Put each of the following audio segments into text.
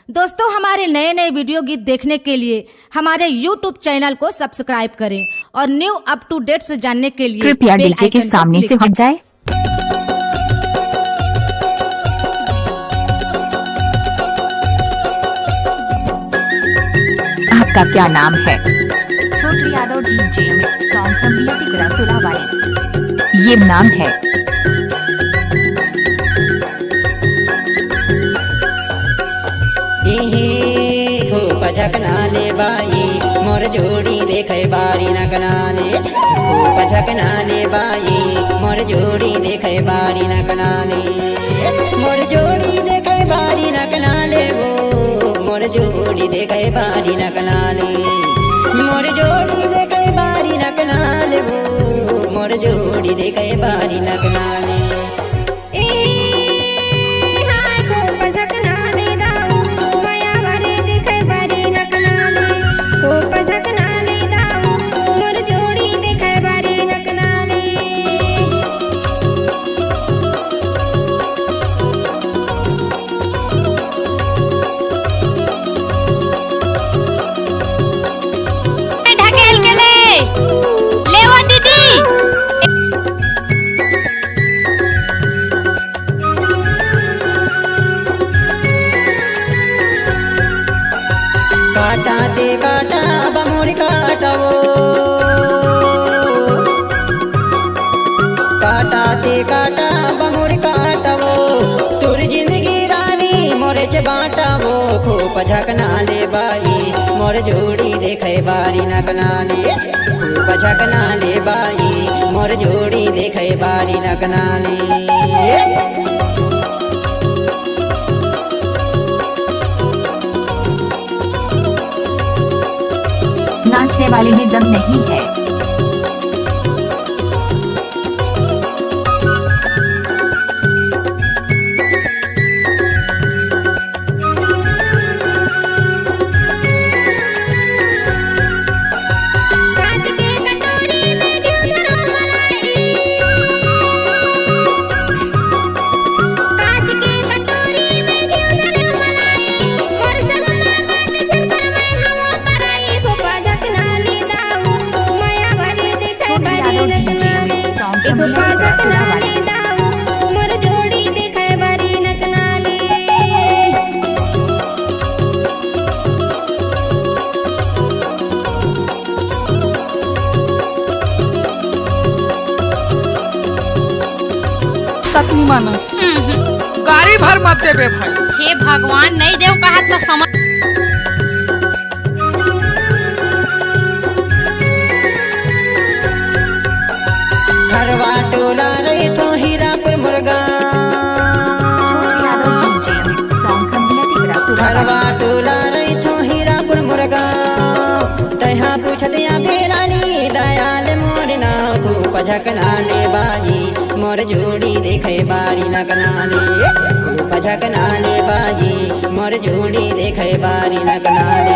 दोस्तों, हमारे नए नए वीडियो गीत देखने के लिए हमारे YouTube चैनल को सब्सक्राइब करें और न्यू अप टू डेट से जानने के लिए कृपया डीजे के सामने से हट जाए। आपका क्या नाम है? Chhotu Yadav DJ mix song community Tulawadi ये नाम है। खूब झकनाले बाई मोर जोड़ी देखे बारी न कनाले। खूब झकनाले बाई मोर जोड़ी देखे बारी न कनाले। मोर जोड़ी देखे बारी न कनाले वो मोर जोड़ी देखे बारी न कनाले। मोर जोड़ी देखे बारी न कनाले वो मोर जोड़ी देखे बारी न कनाले। काटाते काटा बमोरी काटवो काटाते काटा बमोरी काटवो तुर जिंदगी रानी मोरे च बाटावो। खूब झकनाले बाई मोर जोड़ी देखे बारी न कनाले। खूब झकनाले बाई मोर जोड़ी देखे बारी न कनाले। नाचने वाले में दम नहीं है। सतनी मानस गाड़ी भर मत देवे भाई। हे भगवान, नहीं देव कहा तो समझ। घरवा टोला रही तो हीरापुर मुर्गा। घरवा टोला रही तो हीरापुर मुर्गा। तहा पूछ दिया बेरानी दयाल मोर ना। खूब झकनाले बाजी मोर जोड़ी देखे बारी न कनाले। खूब झकनाले बाजी मोर जोड़ी देखे बारी न कनाले।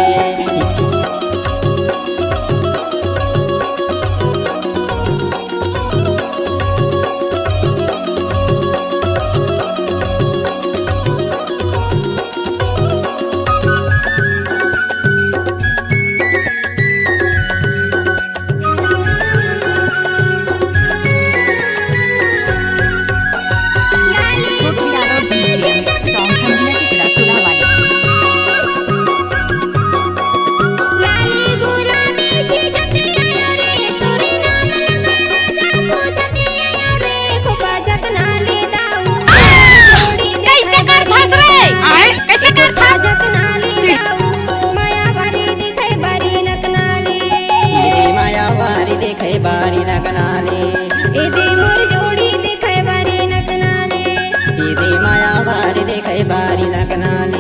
बारी न कनाले इदी मोर जोड़ी देखे बारी न कनाले। इदी माया बारी देखे बारी न कनाले।